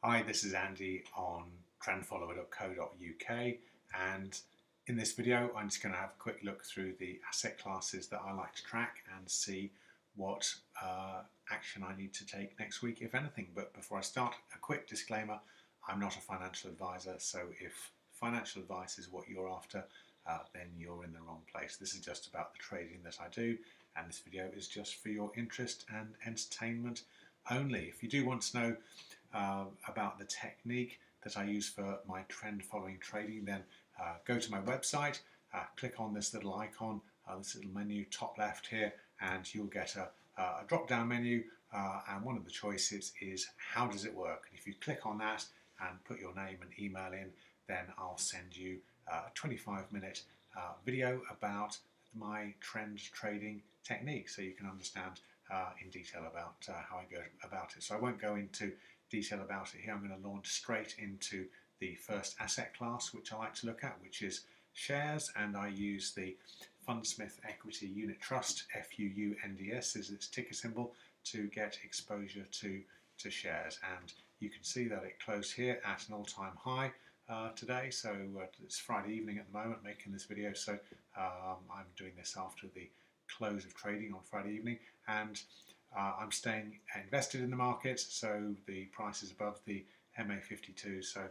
Hi, this is Andy on trendfollower.co.uk, and in this video I'm just going to have a quick look through the asset classes that I like to track and see what action I need to take next week, if anything. But before I start, a quick disclaimer: I'm not a financial advisor, so if financial advice is what you're after, then you're in the wrong place. This is just about the trading that I do, and this video is just for your interest and entertainment only. If you do want to know about the technique that I use for my trend following trading, then go to my website, click on this little icon, this little menu top left here, and you'll get a drop down menu, and one of the choices is how does it work. And if you click on that and put your name and email in, then I'll send you a 25-minute video about my trend trading technique, so you can understand in detail about how I go about it. So I won't go into detail about it here. I'm going to launch straight into the first asset class which I like to look at, which is shares, and I use the Fundsmith Equity Unit Trust, FUUNDS is its ticker symbol, to get exposure to shares. And you can see that it closed here at an all-time high today, so it's Friday evening at the moment making this video, so I'm doing this after the close of trading on Friday evening, and I'm staying invested in the market, so the price is above the MA52, so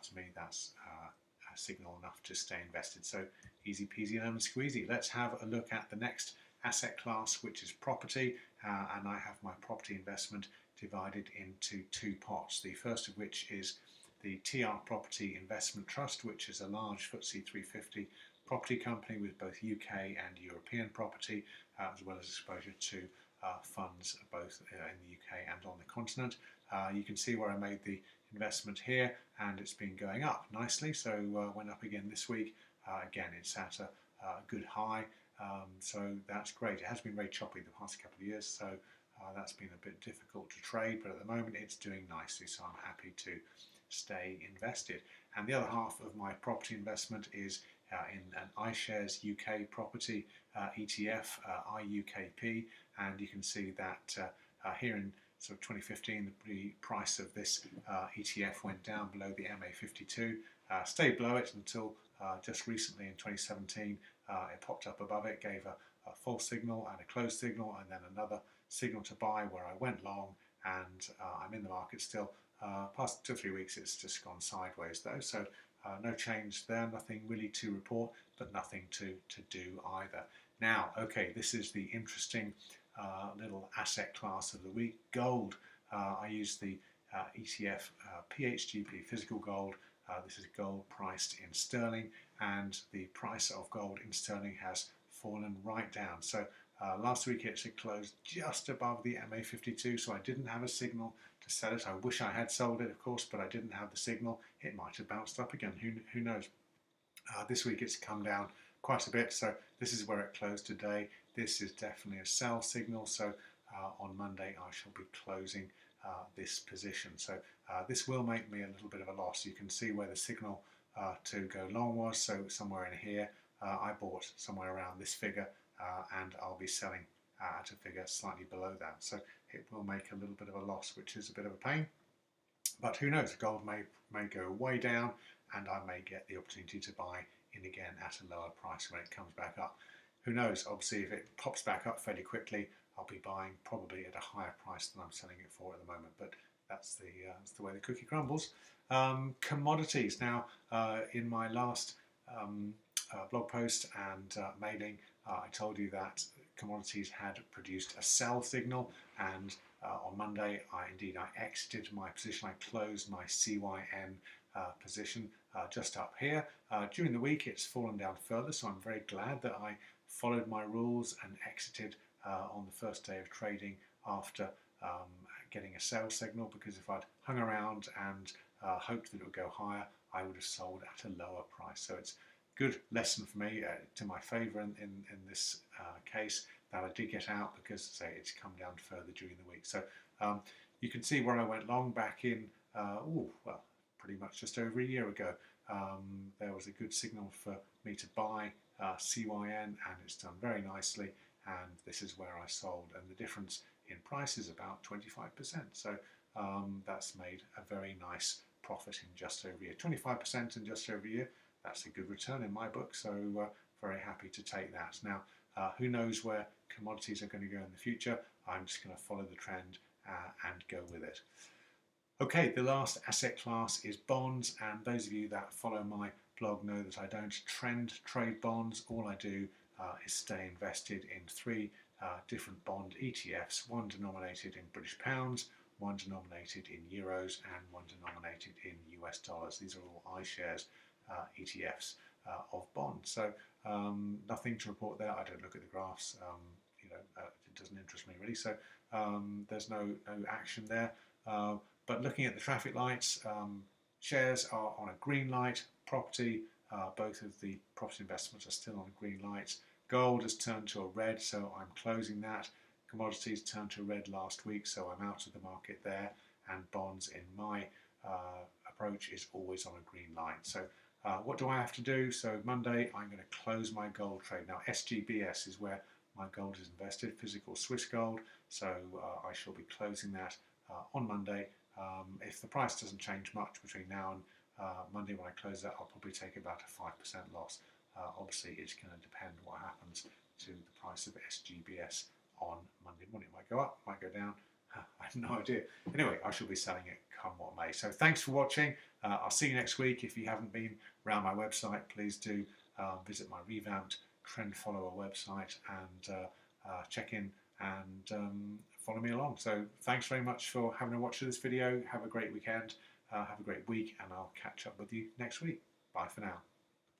to me that's a signal enough to stay invested. So easy peasy lemon squeezy. Let's have a look at the next asset class, which is property, and I have my property investment divided into two pots. The first of which is the TR Property Investment Trust, which is a large FTSE 350 property company with both UK and European property, as well as exposure to funds both in the UK and on the continent. You can see where I made the investment here, and it's been going up nicely, so went up again this week. Again, it's at a good high, so that's great. It has been very choppy the past couple of years, so that's been a bit difficult to trade, but at the moment it's doing nicely, so I'm happy to stay invested. And the other half of my property investment is in an iShares UK property ETF, IUKP, and you can see that here in sort of 2015 the price of this ETF went down below the MA52, stayed below it until just recently in 2017 it popped up above it, gave a false signal and a closed signal, and then another signal to buy where I went long, and I'm in the market still. Past 2 or 3 weeks it's just gone sideways though, so no change there, nothing really to report, but nothing to do either. Now, okay, this is the interesting little asset class of the week, gold. I use the ETF PHGP, physical gold. This is gold priced in sterling, and the price of gold in sterling has fallen right down. So last week it closed just above the MA52, so I didn't have a signal to sell it. I wish I had sold it, of course, but I didn't have the signal. It might have bounced up again, who knows. This week it's come down quite a bit, so this is where it closed today. This is definitely a sell signal, so on Monday I shall be closing this position. So this will make me a little bit of a loss. You can see where the signal to go long was, so somewhere in here. I bought somewhere around this figure, and I'll be selling at a figure slightly below that. So it will make a little bit of a loss, which is a bit of a pain. But who knows, gold may go way down, and I may get the opportunity to buy in again at a lower price when it comes back up. Who knows, obviously if it pops back up fairly quickly, I'll be buying probably at a higher price than I'm selling it for at the moment, but that's the way the cookie crumbles. Commodities. Now, in my last blog post and mailing, I told you that commodities had produced a sell signal, and on Monday I exited my position. I closed my CYN position just up here. During the week it's fallen down further, so I'm very glad that I followed my rules and exited on the first day of trading after getting a sell signal, because if I'd hung around and hoped that it would go higher, I would have sold at a lower price. So it's good lesson for me, to my favour in this case, that I did get out, because say it's come down further during the week. So you can see where I went long back in, well, pretty much just over a year ago. There was a good signal for me to buy CYN, and it's done very nicely, and this is where I sold, and the difference in price is about 25%. So that's made a very nice profit in just over a year. 25% in just over a year, that's a good return in my book, so very happy to take that. Now, who knows where commodities are going to go in the future? I'm just going to follow the trend and go with it. Okay, the last asset class is bonds, and those of you that follow my blog know that I don't trend trade bonds. All I do is stay invested in three different bond ETFs, one denominated in British pounds, one denominated in euros, and one denominated in US dollars. These are all iShares ETFs of bonds. So nothing to report there. I don't look at the graphs. It doesn't interest me really. So there's no action there. But looking at the traffic lights, shares are on a green light. Property, both of the property investments are still on green lights. Gold has turned to a red, so I'm closing that. Commodities turned to red last week, so I'm out of the market there. And bonds, in my approach, is always on a green light. So what do I have to do? So Monday, I'm going to close my gold trade. Now, SGBS is where my gold is invested, physical Swiss gold. So I shall be closing that on Monday. If the price doesn't change much between now and Monday when I close that, I'll probably take about a 5% loss. Obviously, it's going to depend what happens to the price of SGBS on Monday morning. It might go up, might go down. I have no idea. Anyway, I shall be selling it come what may. So thanks for watching. I'll see you next week. If you haven't been around my website, please do visit my revamped Trend Follower website and check in and follow me along. So thanks very much for having a watch of this video. Have a great weekend. Have a great week, and I'll catch up with you next week. Bye for now.